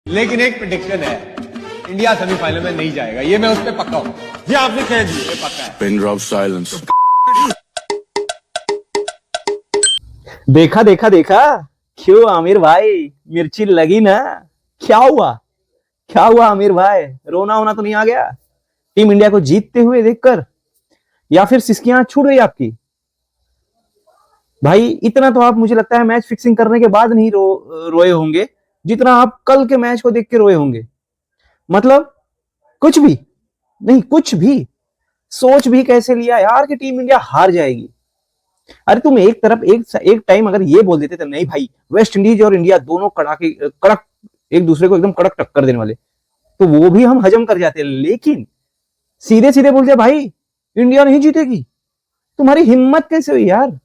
लेकिन एक प्रेडिक्शन है, इंडिया सेमीफाइनल में नहीं जाएगा, ये मैं उस पर पक्का हूँ। ये आपने कह दी, ये पक्का है। Pin drop silence. देखा देखा देखा, क्यों आमिर भाई मिर्ची लगी ना? क्या हुआ? क्या हुआ आमिर भाई, रोना होना तो नहीं आ गया टीम इंडिया को जीतते हुए देखकर, या फिर सिसकियां छूट गई आपकी? भाई इतना तो आप, मुझे लगता है, मैच फिक्सिंग करने के बाद नहीं रोए होंगे जितना आप कल के मैच को देख के रोए होंगे। मतलब कुछ भी नहीं, कुछ भी सोच भी कैसे लिया यार कि टीम इंडिया हार जाएगी? अरे तुम एक तरफ एक टाइम अगर ये बोल देते थे नहीं भाई, वेस्ट इंडीज और इंडिया दोनों कड़क एक दूसरे को एकदम कड़क टक्कर देने वाले, तो वो भी हम हजम कर जाते। लेकिन सीधे सीधे बोलते भाई इंडिया नहीं जीतेगी। तुम्हारी हिम्मत कैसे हुई यार?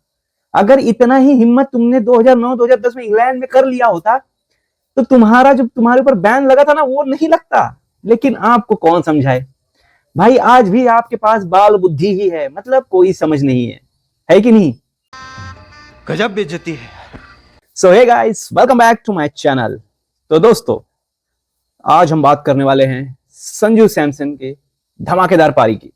अगर इतना ही हिम्मत तुमने 2009-2010 में इंग्लैंड में कर लिया होता तो तुम्हारा, जब तुम्हारे ऊपर बैन लगा था ना, वो नहीं लगता। लेकिन आपको कौन समझाए भाई, आज भी आपके पास बाल बुद्धि ही है, मतलब कोई समझ नहीं है कि नहीं? गजब बेइज्जती है। So hey guys, welcome back to my channel. तो दोस्तों, आज हम बात करने वाले हैं संजू सैमसन के धमाकेदार पारी की।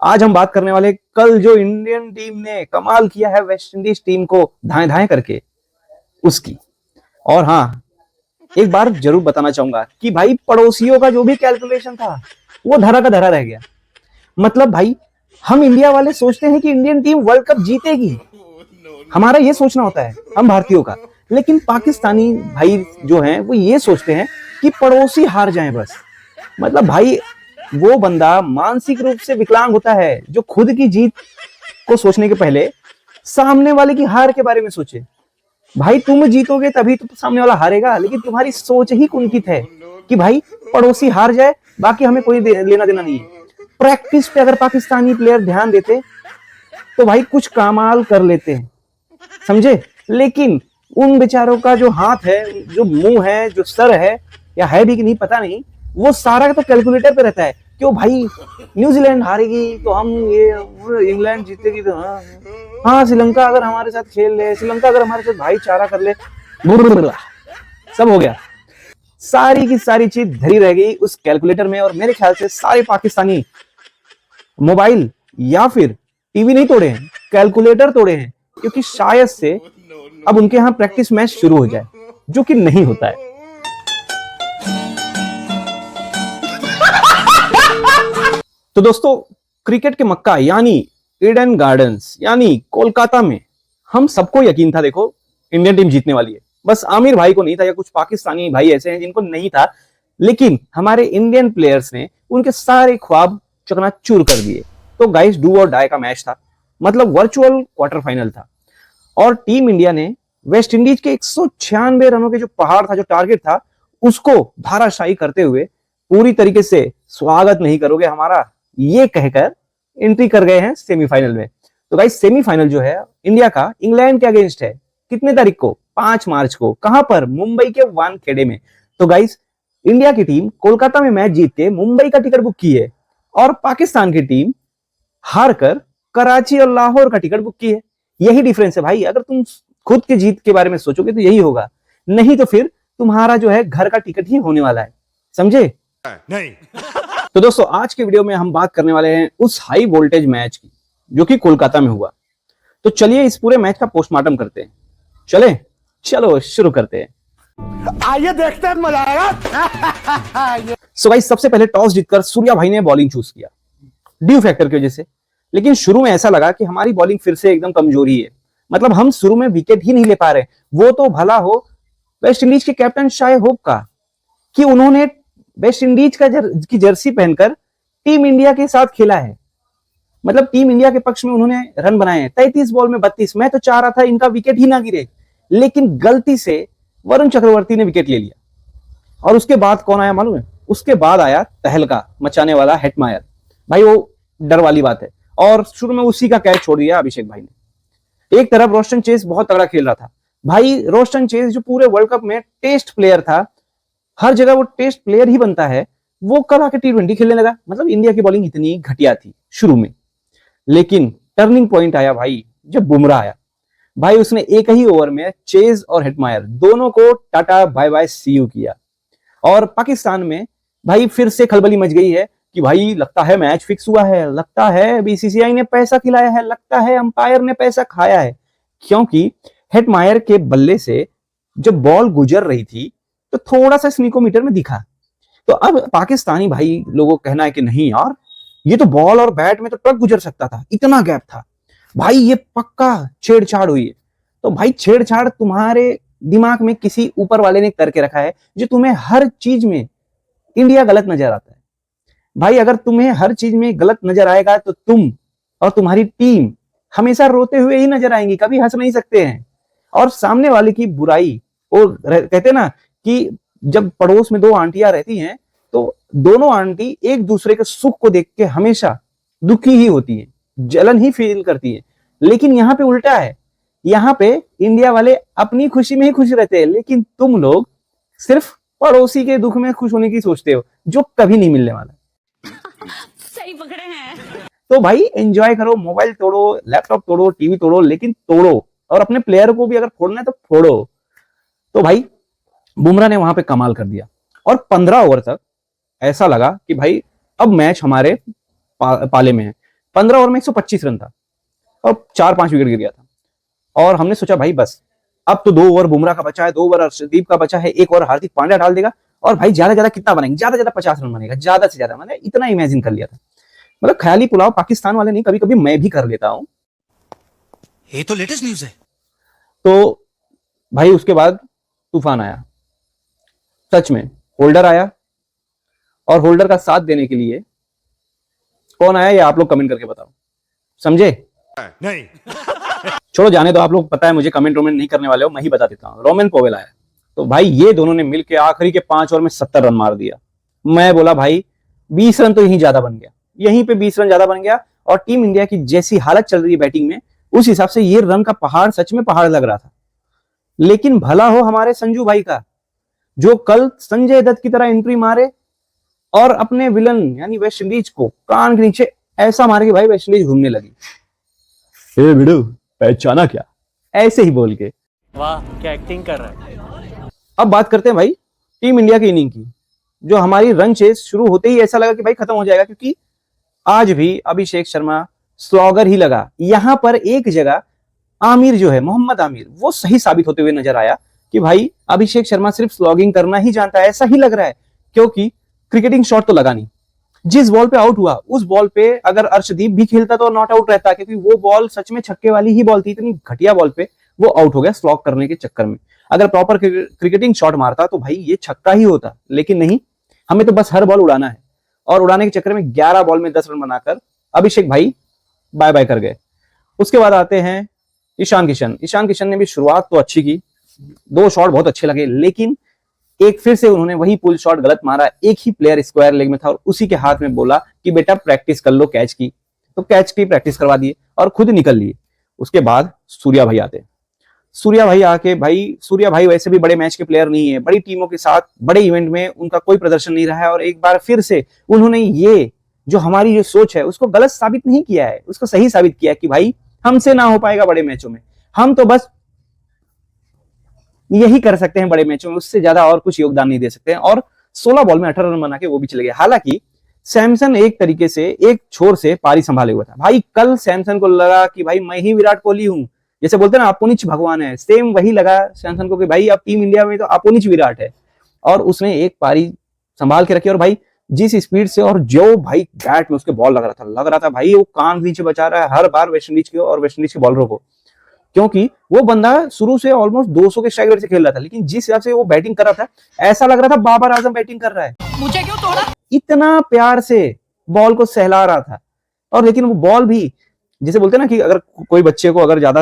आज हम बात करने वाले कल जो इंडियन टीम ने कमाल किया है वेस्ट इंडीज टीम को धाए धाए करके, उसकी। और हाँ, एक बार जरूर बताना चाहूंगा कि भाई पड़ोसियों का जो भी कैलकुलेशन था वो धरा का धरा रह गया। मतलब भाई, हम इंडिया वाले सोचते हैं कि इंडियन टीम वर्ल्ड कप जीतेगी, हमारा ये सोचना होता है हम भारतीयों का। लेकिन पाकिस्तानी भाई जो हैं वो ये सोचते हैं कि पड़ोसी हार जाएं बस। मतलब भाई, वो बंदा मानसिक रूप से विकलांग होता है जो खुद की जीत को सोचने के पहले सामने वाले की हार के बारे में सोचे। भाई तुम जीतोगे तभी तो सामने वाला हारेगा, लेकिन तुम्हारी सोच ही कुंठित है कि भाई पड़ोसी हार जाए, बाकी हमें कोई लेना देना नहीं है। प्रैक्टिस पे अगर पाकिस्तानी प्लेयर ध्यान देते तो भाई कुछ कमाल कर लेते हैं, समझे? लेकिन उन बेचारों का जो हाथ है, जो मुंह है, जो सर है, या है भी कि नहीं पता नहीं, वो सारा तो कैलकुलेटर पे रहता है। क्यों भाई, न्यूजीलैंड हारेगी तो हम ये, इंग्लैंड जीतेगी तो हाँ, श्रीलंका अगर हमारे साथ खेल ले, श्रीलंका अगर हमारे साथ भाईचारा कर ले, सब हो गया। सारी की सारी चीज धरी रह गई उस कैलकुलेटर में। और मेरे ख्याल से सारे पाकिस्तानी मोबाइल या फिर टीवी नहीं तोड़े हैं, कैलकुलेटर तोड़े हैं, क्योंकि शायद से अब उनके यहाँ प्रैक्टिस मैच शुरू हो जाए, जो कि नहीं होता है। तो दोस्तों, क्रिकेट के मक्का यानी ईडन गार्डन्स यानी कोलकाता में हम सबको यकीन था, देखो इंडियन टीम जीतने वाली है। बस आमिर भाई को नहीं था, या कुछ पाकिस्तानी भाई ऐसे हैं जिनको नहीं था, लेकिन हमारे इंडियन प्लेयर्स ने उनके सारे ख्वाब चकनाचूर कर दिए। तो गाइस, डू और डाई का मैच था, मतलब वर्चुअल क्वार्टर फाइनल था। और टीम इंडिया ने वेस्ट इंडीज के 196 रनों के जो पहाड़ था, जो टारगेट था, उसको धाराशायी करते हुए पूरी तरीके से स्वागत नहीं करोगे हमारा, ये कहकर एंट्री कर गए हैं सेमीफाइनल में। तो गाइस, सेमीफाइनल जो है इंडिया का इंग्लैंड के अगेंस्ट है। कितने तारीख को? 5 मार्च को। कहां पर? मुंबई के वानखेड़े में। तो गाइस, इंडिया की टीम कोलकाता में मैच जीत के मुंबई का टिकट बुक की है, और पाकिस्तान की टीम हारकर कराची और लाहौर का टिकट बुक की है। यही डिफरेंस है भाई। अगर तुम खुद की जीत के बारे में सोचोगे तो यही होगा, नहीं तो फिर तुम्हारा जो है घर का टिकट ही होने वाला है, समझे? नहीं। तो दोस्तों, आज के वीडियो में हम बात करने वाले हैं उस हाई वोल्टेज मैच की जो कि कोलकाता में हुआ। तो चलिए इस पूरे मैच का पोस्टमार्टम करते हैं। चलो शुरू करते हैं। आइए देखते हैं, मजा आएगा। सो गाइस, सबसे पहले टॉस जीतकर सूर्या भाई ने बॉलिंग चूज किया ड्यू फैक्टर की वजह से। लेकिन शुरू में ऐसा लगा कि हमारी बॉलिंग फिर से एकदम कमजोरी है, मतलब हम शुरू में विकेट ही नहीं ले पा रहे। वो तो भला हो वेस्ट इंडीज के कैप्टन शाय होप का, कि उन्होंने वेस्ट इंडीज की जर्सी पहनकर टीम इंडिया के साथ खेला है, मतलब टीम इंडिया के पक्ष में उन्होंने रन बनाए हैं 33 बॉल में 32। मैं तो चाह रहा था इनका विकेट ही ना गिरे, लेकिन गलती से वरुण चक्रवर्ती ने विकेट ले लिया। और उसके बाद कौन आया मालूम है? उसके बाद आया तहलका मचाने वाला हेटमायर। भाई वो डर वाली बात है, और शुरू में उसी का कैच छोड़ दिया अभिषेक भाई ने। एक तरफ रोस्टन चेस बहुत तगड़ा खेल रहा था भाई। रोस्टन चेस जो पूरे वर्ल्ड कप में टेस्ट प्लेयर था, हर जगह वो टेस्ट प्लेयर ही बनता है, वो कल आके T20 खेलने लगा। मतलब इंडिया की बॉलिंग इतनी घटिया थी शुरू में, लेकिन टर्निंग पॉइंट आया भाई जब बुमराह आया। भाई उसने एक ही ओवर में चेज और हेटमायर दोनों को tata bye bye see you किया। और पाकिस्तान में भाई फिर से खलबली मच गई है कि भाई लगता है मैच फिक्स हुआ है, लगता है बीसीसीआई ने पैसा खिलाया है, लगता है अंपायर ने पैसा खाया है। क्योंकि हेटमायर के बल्ले से जब बॉल गुजर रही थी तो थोड़ा सा स्नीकोमीटर में दिखा। तो अब पाकिस्तानी भाई लोगों का कहना है कि नहीं यार, ये तो बॉल और बैट में तो ट्रक गुजर सकता था, इतना गैप था भाई, ये पक्का छेड़छाड़ हुई है। तो भाई छेड़छाड़ तुम्हारे दिमाग में किसी ऊपर वाले ने करके रखा है, जो तुम्हें हर चीज में इंडिया गलत नजर आता है। भाई अगर तुम्हें हर चीज में गलत नजर आएगा तो तुम और तुम्हारी टीम हमेशा रोते हुए ही नजर आएंगी, कभी हंस नहीं सकते हैं। और सामने वाले की बुराई, वो कहते ना कि जब पड़ोस में दो आंटियां रहती हैं तो दोनों आंटी एक दूसरे के सुख को देख के हमेशा दुखी ही होती है, जलन ही फील करती है। लेकिन यहाँ पे उल्टा है, यहाँ पे इंडिया वाले अपनी खुशी में ही खुश रहते हैं, लेकिन तुम लोग सिर्फ पड़ोसी के दुख में खुश होने की सोचते हो, जो कभी नहीं मिलने वाला। सही पकड़े हैं। तो भाई एंजॉय करो, मोबाइल तोड़ो, लैपटॉप तोड़ो, टीवी तोड़ो, लेकिन तोड़ो, और अपने प्लेयर को भी अगर फोड़ना है तो फोड़ो। तो भाई बुमराह ने वहां पे कमाल कर दिया और 15 ओवर तक ऐसा लगा कि भाई अब मैच हमारे पाले में है। 15 ओवर में 125 रन था और 4-5 विकेट गिर गया था। और हमने सोचा भाई बस अब तो 2 ओवर बुमराह का बचा है, 2 ओवर अर्शदीप का बचा है, 1 ओवर हार्दिक पांड्या डाल देगा और भाई ज्यादा ज्यादा कितना बनेंगे, ज्यादा ज्यादा 50 रन बनेगा, ज्यादा से ज्यादा। मैंने इतना इमेजिन कर लिया था। मतलब ख्याली पुलाव पाकिस्तान वाले नहीं, कभी कभी मैं भी कर लेता हूं। ये तो लेटेस्ट न्यूज है। तो भाई उसके बाद तूफान आया, सच में होल्डर आया। और होल्डर का साथ देने के लिए कौन आया ये आप लोग कमेंट करके बताओ, समझे? नहीं। छोड़ो जाने दो, आप लोग पता है मुझे कमेंट रोमेंट नहीं करने वाले हो, मैं ही बता देता हूं। रोमन पोवेल आया। तो भाई ये दोनों ने मिलकर आखिरी के 5 ओवर में 70 रन मार दिया। मैं बोला भाई 20 रन तो यहीं ज्यादा बन गया, यहीं पे 20 रन ज्यादा बन गया। और टीम इंडिया की जैसी हालत चल रही है बैटिंग में, उस हिसाब से ये रन का पहाड़ सच में पहाड़ लग रहा था। लेकिन भला हो हमारे संजू भाई का, जो कल संजय दत्त की तरह एंट्री मारे और अपने विलन यानी वेस्ट इंडीज को कान के नीचे ऐसा मारे कि भाई वेस्ट इंडीज घूमने लगी। ए बिडू पहचाना क्या, ऐसे ही बोल के। वाह क्या एक्टिंग कर रहा है। अब बात करते हैं भाई टीम इंडिया की इनिंग की, जो हमारी रन चेस शुरू होते ही ऐसा लगा कि भाई खत्म हो जाएगा, क्योंकि आज भी अभिषेक शर्मा स्लॉगर ही लगा। यहां पर एक जगह आमिर जो है, मोहम्मद आमिर, वो सही साबित होते हुए नजर आया कि भाई अभिषेक शर्मा सिर्फ स्लॉगिंग करना ही जानता है, ऐसा ही लग रहा है। क्योंकि क्रिकेटिंग शॉट तो लगा नहीं। जिस बॉल पे आउट हुआ उस बॉल पे अगर अर्शदीप भी खेलता तो नॉट आउट रहता, क्योंकि वो बॉल सच में छक्के वाली ही बॉल थी। इतनी घटिया बॉल पे वो आउट हो गया स्लॉग करने के चक्कर में। अगर प्रॉपर क्रिकेटिंग शॉट मारता तो भाई ये छक्का ही होता, लेकिन नहीं, हमें तो बस हर बॉल उड़ाना है। और उड़ाने के चक्कर में 11 बॉल में 10 रन बनाकर अभिषेक भाई बाय बाय कर गए। उसके बाद आते हैं ईशान किशन। ईशान किशन ने भी शुरुआत तो अच्छी की, 2 शॉट बहुत अच्छे लगे, लेकिन एक फिर से उन्होंने वही पुल शॉट गलत मारा। एक ही प्लेयर स्क्वायर लेग में था और उसी के हाथ में बोला कि बेटा प्रैक्टिस कर लो कैच की, तो कैच की प्रैक्टिस करवा दिए और खुद निकल लिए। उसके बाद सूर्या भाई आते हैं। सूर्या भाई आके भाई, सूर्या भाई वैसे भी बड़े मैच के प्लेयर नहीं है, बड़ी टीमों के साथ बड़े इवेंट में उनका कोई प्रदर्शन नहीं रहा है। और एक बार फिर से उन्होंने ये जो हमारी जो सोच है उसको गलत साबित नहीं किया है, उसको सही साबित किया कि भाई हमसे ना हो पाएगा बड़े मैचों में, हम तो बस यही कर सकते हैं बड़े मैचों में, उससे ज्यादा और कुछ योगदान नहीं दे सकते हैं। और 16 बॉल में 18 रन बना के वो भी चले गए। हालांकि सैमसन एक तरीके से एक छोर से पारी संभाले हुआ था। भाई कल सैमसन को लगा कि भाई मैं ही विराट कोहली हूं, जैसे बोलते हैं ना अपोनिच भगवान है, सेम वही लगा सैमसन को कि भाई अब टीम इंडिया में तो अपोनिच विराट है। और उसने एक पारी संभाल के रखी। और भाई जिस स्पीड से और जो भाई बैट में उसके बॉल लग रहा था भाई वो कान नीचे बचा रहा है हर बार वेस्ट इंडीज के और वेस्ट इंडीज के बॉलरों को, क्योंकि वो बंदा शुरू से ऑलमोस्ट 200 के स्ट्राइक रेट से खेल रहा था। लेकिन जिस हिसाब से वो बैटिंग कर रहा था ऐसा लग रहा था बाबर आजम बैटिंग कर रहा है, मुझे क्यों तोड़ा? इतना प्यार से बॉल को सहला रहा था। और लेकिन वो बॉल भी जैसे बोलते हैं ना कि अगर कोई बच्चे को अगर ज्यादा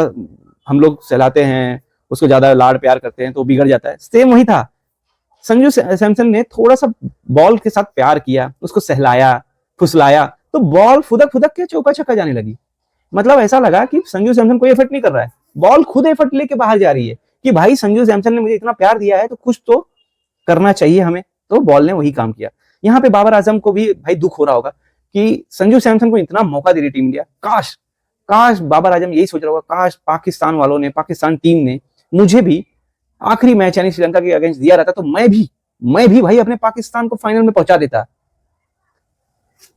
हम लोग सहलाते हैं, उसको ज्यादा लाड प्यार करते हैं तो बिगड़ जाता है, सेम वही था। संजू सैमसन ने थोड़ा सा बॉल के साथ प्यार किया, उसको सहलाया फुसलाया, तो बॉल फुदक फुदक के चौका छक्का जाने लगी। मतलब ऐसा लगा कि संजू सैमसन कोई एफर्ट नहीं कर रहा है, बॉल खुद एफर्ट लेके बाहर जा रही है कि भाई संजू सैमसन ने मुझे इतना प्यार दिया है तो कुछ तो करना चाहिए हमें। तो बॉल ने वही काम किया। यहाँ पे बाबर आजम को भी भाई दुख हो रहा होगा कि संजू सैमसन को इतना मौका दे रही टीम इंडिया, काश काश बाबर आजम यही सोच रहा होगा, काश पाकिस्तान वालों ने, पाकिस्तान टीम ने मुझे भी आखिरी मैच यानी श्रीलंका के अगेंस्ट दिया रहता तो मैं भी मैं भी भाई अपने पाकिस्तान को फाइनल में पहुंचा देता,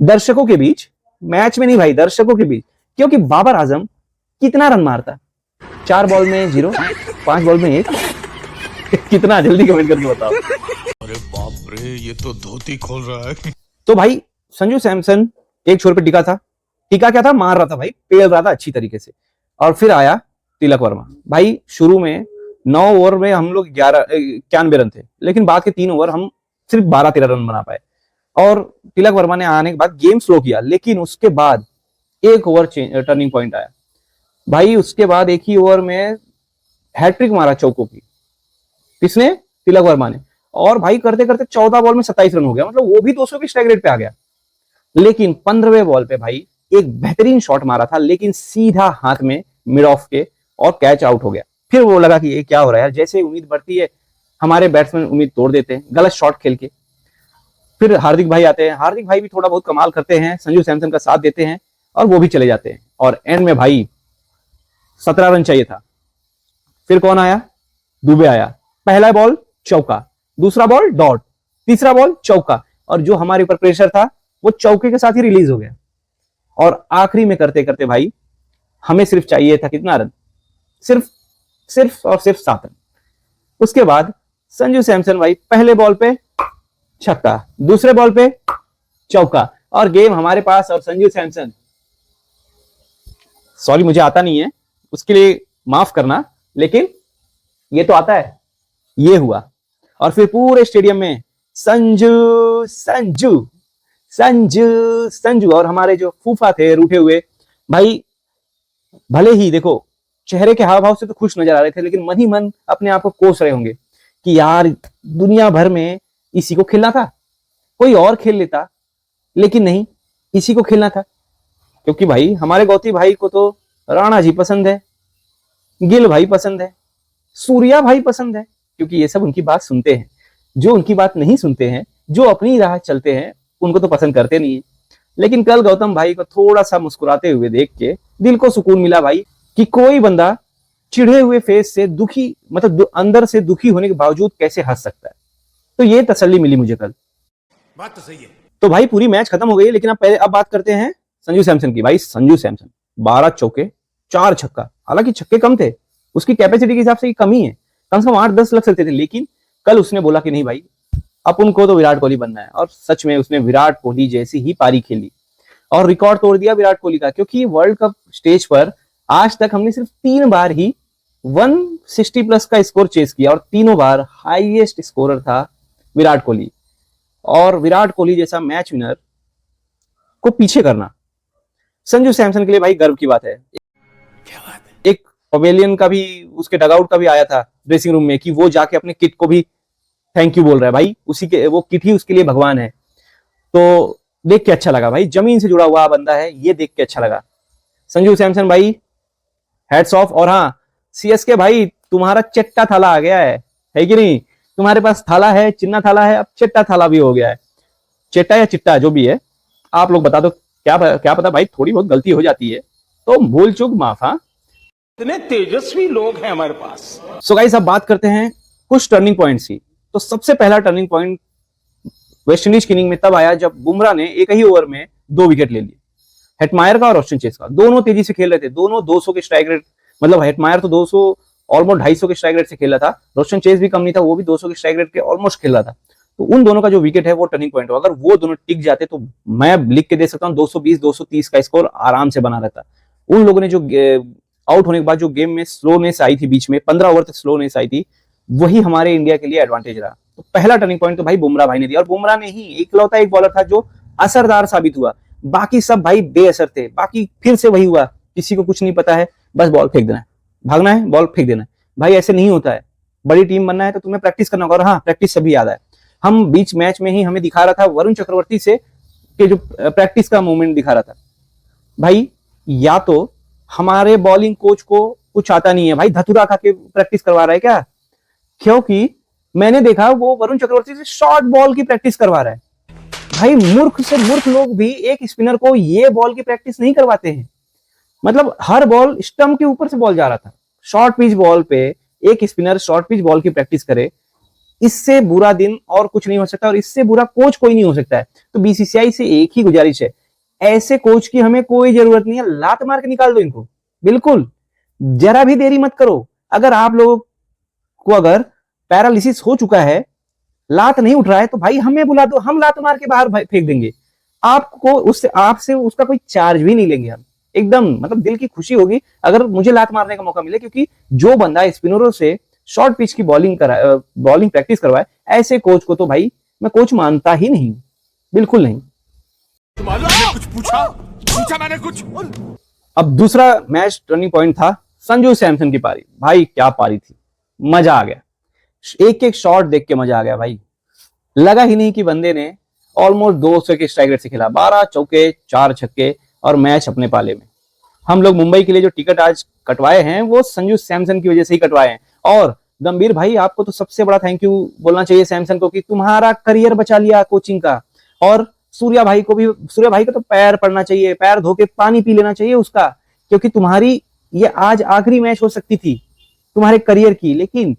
दर्शकों के बीच, मैच में नहीं भाई, दर्शकों के बीच। क्योंकि बाबर आजम कितना रन मारता, 4 बॉल में 0, 5 बॉल में 1। कितना, जल्दी कमेंट करके बताओ। अरे बाप रे, ये तो धोती खोल रहा है। तो भाई संजू सैमसन एक छोर पे टिका था, टिका क्या था, मार रहा था भाई, पेल रहा था अच्छी तरीके से। और फिर आया तिलक वर्मा। भाई शुरू में 9 ओवर में हम लोग 91 रन थे, लेकिन बाद के 3 ओवर हम सिर्फ 12-13 रन बना पाए। और तिलक वर्मा ने आने के बाद गेम स्लो किया, लेकिन उसके बाद एक ओवर टर्निंग पॉइंट आया भाई। उसके बाद एक ही ओवर में हैट्रिक मारा चौकों की, किसने, तिलक वर्मा ने। और भाई करते करते 14 बॉल में 27 रन हो गया, मतलब वो भी 200 की स्ट्राइक रेट पे आ गया। लेकिन 15वें बॉल पे भाई एक बेहतरीन शॉट मारा था, लेकिन सीधा हाथ में मिड ऑफ के, और कैच आउट हो गया। फिर वो लगा कि ये क्या हो रहा है यार, जैसे उम्मीद बढ़ती है हमारे बैट्समैन उम्मीद तोड़ देते हैं गलत शॉट खेल के। फिर हार्दिक भाई आते हैं, हार्दिक भाई भी थोड़ा बहुत कमाल करते हैं, संजू सैमसन का साथ देते हैं और वो भी चले जाते हैं। और एंड में भाई 17 रन चाहिए था। फिर कौन आया, दुबे आया। पहला बॉल चौका, दूसरा बॉल डॉट, तीसरा बॉल चौका, और जो हमारे ऊपर प्रेशर था वो चौके के साथ ही रिलीज हो गया। और आखिरी में करते करते भाई हमें सिर्फ चाहिए था कितना रन, सिर्फ 7 रन। उसके बाद संजू सैमसन भाई पहले बॉल पे छक्का, दूसरे बॉल पे चौका, और गेम हमारे पास। और संजू सैमसन, सॉरी मुझे आता नहीं है, उसके लिए माफ करना, लेकिन ये तो आता है। ये हुआ, और फिर पूरे स्टेडियम में संजू संजू संजू संजू। और हमारे जो फूफा थे रूठे हुए भाई, भले ही देखो चेहरे के हाव भाव से तो खुश नजर आ रहे थे, लेकिन मन ही मन अपने आप को कोस रहे होंगे कि यार दुनिया भर में इसी को खेलना था, कोई और खेल लेता, लेकिन नहीं, इसी को खेलना था। क्योंकि भाई हमारे गौती भाई को तो राणा जी पसंद है, गिल भाई पसंद है, सूर्या भाई पसंद है, क्योंकि ये सब उनकी बात सुनते हैं। जो उनकी बात नहीं सुनते हैं, जो अपनी राह चलते हैं, उनको तो पसंद करते नहीं है। लेकिन कल गौतम भाई को थोड़ा सा मुस्कुराते हुए देख के दिल को सुकून मिला भाई, कि कोई बंदा चिढ़े हुए फेस से दुखी, मतलब अंदर से दुखी होने के बावजूद कैसे हंस सकता है। तो ये तसल्ली मिली मुझे कल। बात तो सही है। तो भाई पूरी मैच खत्म हो गई है, लेकिन अब बात करते हैं संजू सैमसन की। भाई संजू सैमसन 12 चौके 4 छक्का, हालांकि छक्के कम थे, उसकी कैपेसिटी के हिसाब से कम ही है, कम से कम 8-10 लग सकते थे। लेकिन कल उसने बोला कि नहीं भाई, अपन को तो विराट कोहली बनना है। और सच में उसने विराट कोहली जैसी ही पारी खेली और रिकॉर्ड तोड़ दिया विराट कोहली का। क्योंकि वर्ल्ड कप स्टेज पर आज तक हमने सिर्फ 3 बार ही 160+ का स्कोर चेस किया, और तीनों बार हाईएस्ट स्कोरर था विराट कोहली। और विराट कोहली जैसा मैच विनर को पीछे करना संजू सैमसन के लिए भाई गर्व की बात है। क्या बात है। एक पवेलियन का भी, उसके डगआउट का भी आया था ड्रेसिंग रूम में, कि वो जाके अपने किट को भी थैंक यू बोल रहा है। भाई उसी के, वो किट ही उसके लिए भगवान है। तो देख के अच्छा लगा भाई, जमीन से जुड़ा हुआ बंदा है, ये देख के अच्छा लगा। संजू सैमसन भाई हैट्स ऑफ। और हाँ सीएसके भाई, तुम्हारा चट्टा थाला आ गया है कि नहीं? तुम्हारे पास थाला है, चिन्ना थाला है, अब चट्टा थाला भी हो गया है। चट्टा या चिट्टा जो भी है, आप लोग बता दो, क्या पता भाई, थोड़ी बहुत गलती हो जाती है तो भूल चूक माफ। हाँ, इतने तेजस्वी लोग हैं हमारे पास। सो गाइस अब बात करते हैं कुछ टर्निंग पॉइंट्स की। तो सबसे पहला टर्निंग पॉइंट वेस्ट इंडीज की इनिंग में तब आया जब बुमराह ने एक ही ओवर में 2 विकेट ले लिए, हेटमायर का और रोस्टन चेस का। दोनों तेजी से खेल रहे थे, दोनों 200 के स्ट्राइक रेट, मतलब हेटमायर तो 200 ऑलमोस्ट 250 के स्ट्राइक रेट से खेल रहा था, रोस्टन चेस भी कम नहीं था, वो भी 200 के स्ट्राइक रेट के ऑलमोस्ट खेल रहा था। तो उन दोनों का जो विकेट है वो टर्निंग पॉइंट हो। अगर वो दोनों टिक जाते तो मैं लिख के दे सकता हूँ 220-230 का स्कोर आराम से बना रहता। उन लोगों ने जो आउट होने के बाद जो गेम में स्लोनेस आई थी, बीच में 15 ओवर तक स्लोनेस आई थी, वही हमारे इंडिया के लिए एडवांटेज रहा। तो पहला टर्निंग पॉइंट तो भाई बुमराह भाई ने दिया, और बुमराह ने ही इकलौता एक बॉलर था जो असरदार साबित हुआ, बाकी सब भाई बेअसर थे। बाकी फिर से वही हुआ, किसी को कुछ नहीं पता है, बस बॉल फेंक देना है, भागना है, बॉल फेंक देना है। भाई ऐसे नहीं होता है, बड़ी टीम बनना है तो तुम्हें प्रैक्टिस करना होगा। और हाँ, प्रैक्टिस सभी याद है, हम बीच मैच में ही हमें दिखा रहा था वरुण चक्रवर्ती से कि जो प्रैक्टिस का मूवमेंट दिखा रहा था। भाई या तो हमारे बॉलिंग कोच को कुछ आता नहीं है, भाई धतुरा खा के प्रैक्टिस करवा रहा है क्या? क्योंकि मैंने देखा वो वरुण चक्रवर्ती से शॉर्ट बॉल की प्रैक्टिस करवा रहा है। भाई मूर्ख से मूर्ख लोग भी एक स्पिनर को ये बॉल की प्रैक्टिस नहीं करवाते हैं। मतलब हर बॉल स्टंप के ऊपर से बॉल जा रहा था। शॉर्ट पिच बॉल पे एक स्पिनर शॉर्ट पिच बॉल की प्रैक्टिस करे इससे बुरा दिन और कुछ नहीं हो सकता और इससे बुरा कोच कोई नहीं हो सकता है। तो बीसीसीआई से एक ही गुजारिश है, ऐसे कोच की हमें कोई जरूरत नहीं है, लात मार के निकाल दो इनको, बिल्कुल जरा भी देरी मत करो। अगर आप लोगों को अगर पैरालिसिस हो चुका है, लात नहीं उठ रहा है, तो भाई हमें बुला दो, हम लात मार के बाहर फेंक देंगे आपको, उससे आपसे उसका कोई चार्ज भी नहीं लेंगे हम, एकदम मतलब दिल की खुशी होगी अगर मुझे लात मारने का मौका मिले, क्योंकि जो बंदा स्पिनरों से शॉर्ट पिच की बॉलिंग प्रैक्टिस करवाए, ऐसे कोच को तो भाई मैं कोच मानता ही नहीं, बिल्कुल नहीं। कुछ पूछा मैंने कुछ। अब दूसरा मैच टर्निंग पॉइंट था संजू सैमसन की पारी। भाई क्या पारी थी, मजा आ गया, एक एक शॉट देख के मजा आ गया भाई। लगा ही नहीं कि बंदे ने ऑलमोस्ट 200 के स्ट्राइक रेट से खेला, 12 चौके 4 छक्के और मैच अपने पाले में। हम लोग मुंबई के लिए जो टिकट आज कटवाए हैं वो संजू सैमसन की वजह से ही कटवाए हैं। और गंभीर भाई आपको तो सबसे बड़ा थैंक यू बोलना चाहिए सैमसन को कि तुम्हारा करियर बचा लिया कोचिंग का। और सूर्या भाई का तो पैर पड़ना चाहिए, पैर धो के पानी पी लेना चाहिए उसका, क्योंकि तुम्हारी ये आज आखिरी मैच हो सकती थी तुम्हारे करियर की, लेकिन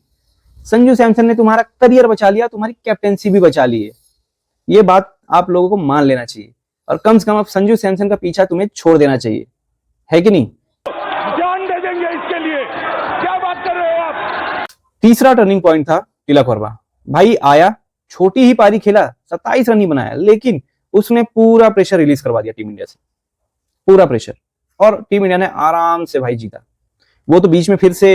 संजू सैमसन ने तुम्हारा करियर बचा लिया, तुम्हारी कैप्टेंसी भी बचा ली है। ये बात आप लोगों को मान लेना चाहिए और कम से कम अब संजू सैमसन का पीछा तुम्हें छोड़ देना चाहिए, है कि नहीं? जान दे देंगे इसके लिए, क्या बात कर रहे हो आप। तीसरा टर्निंग पॉइंट था तिलक वर्मा। भाई आया, छोटी ही पारी खेला, 27 रन ही बनाया, लेकिन उसने पूरा प्रेशर रिलीज करवा दिया टीम इंडिया से, पूरा प्रेशर, और टीम इंडिया ने आराम से भाई जीता। वो तो बीच में फिर से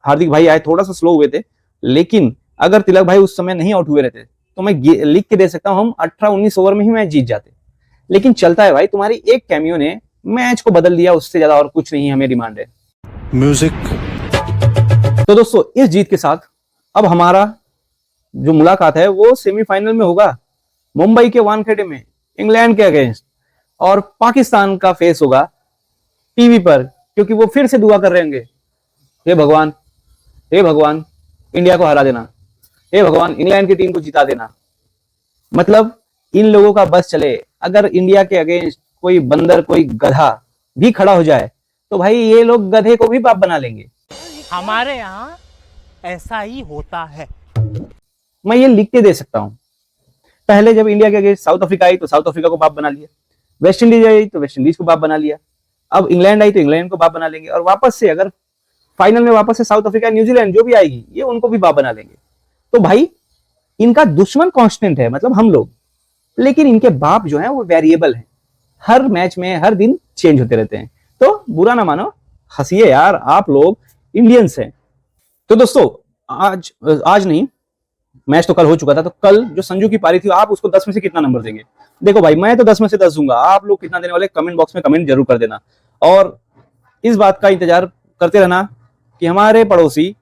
हार्दिक भाई आए, थोड़ा सा स्लो हुए थे, लेकिन अगर तिलक भाई उस समय नहीं आउट हुए रहते तो मैं लिख के दे सकता हूं हम 18-19 ओवर में ही मैच जीत जाते। लेकिन चलता है भाई, तुम्हारी एक कैमियो ने मैच को बदल दिया, उससे ज्यादा और कुछ नहीं हमें डिमांड है। म्यूजिक। तो दोस्तों इस जीत के साथ अब हमारा जो मुलाकात है वो सेमीफाइनल में होगा मुंबई के वानखेड़े में इंग्लैंड के अगेंस्ट, और पाकिस्तान का फेस होगा टीवी पर, क्योंकि वो फिर से दुआ कर रहे होंगे, हे भगवान, हे भगवान इंडिया को हरा देना, हे भगवान इंग्लैंड की टीम को जिता देना। मतलब इन लोगों का बस चले, अगर इंडिया के अगेंस्ट कोई बंदर, कोई गधा भी खड़ा हो जाए तो भाई ये लोग गधे को भी बाप बना लेंगे। हमारे यहाँ ऐसा ही होता है। मैं ये लिख के दे सकता हूं, पहले जब इंडिया के अगेंस्ट साउथ अफ्रीका आई तो साउथ अफ्रीका को बाप बना लिया, वेस्ट इंडीज आई तो वेस्ट इंडीज को बाप बना लिया, अब इंग्लैंड आई तो इंग्लैंड को बाप बना लेंगे, और वापस से अगर फाइनल में वापस से साउथ अफ्रीका, न्यूजीलैंड जो भी आएगी ये उनको भी बाप बना लेंगे। तो भाई इनका दुश्मन कांस्टेंट है, मतलब हम लोग, लेकिन इनके बाप जो है वो वेरिएबल है, हर मैच में हर दिन चेंज होते रहते हैं। तो बुरा ना मानो, हंसिए यार, आप लोग इंडियंस हैं। तो दोस्तों आज नहीं, मैच तो कल हो चुका था, तो कल जो संजू की पारी थी आप उसको 10 में से कितना नंबर देंगे? देखो भाई मैं तो 10 में से 10 दूंगा, आप लोग कितना देने वाले कमेंट बॉक्स में कमेंट जरूर कर देना, और इस बात का इंतजार करते रहना कि हमारे पड़ोसी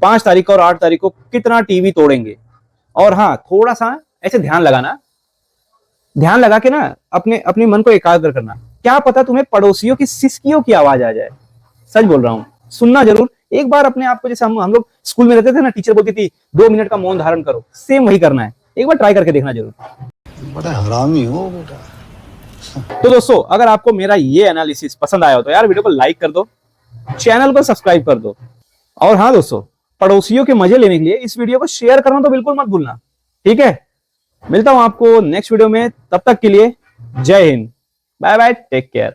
5 तारीख और 8 तारीख को कितना टीवी तोड़ेंगे। और हाँ, थोड़ा सा ऐसे ध्यान लगा के ना अपने मन को एकाग्र करना, क्या पता तुम्हें पड़ोसियों की सिसकियों की आवाज आ जाए। सच बोल रहा हूं, सुनना जरूर एक बार अपने आप को, जैसे हम लोग स्कूल में रहते थे ना, टीचर बोलती थी 2 मिनट का मौन धारण करो, सेम वही करना है, एक बार ट्राई करके देखना जरूर। बड़ा हरामी हो बेटा। तो दोस्तों अगर आपको मेरा ये एनालिसिस पसंद आया हो तो यार वीडियो को लाइक कर दो, चैनल को सब्सक्राइब कर दो, और हाँ दोस्तों पड़ोसियों के मजे लेने के लिए इस वीडियो को शेयर करना तो बिल्कुल मत भूलना, ठीक है? मिलता हूं आपको नेक्स्ट वीडियो में, तब तक के लिए जय Hind, bye bye, take care.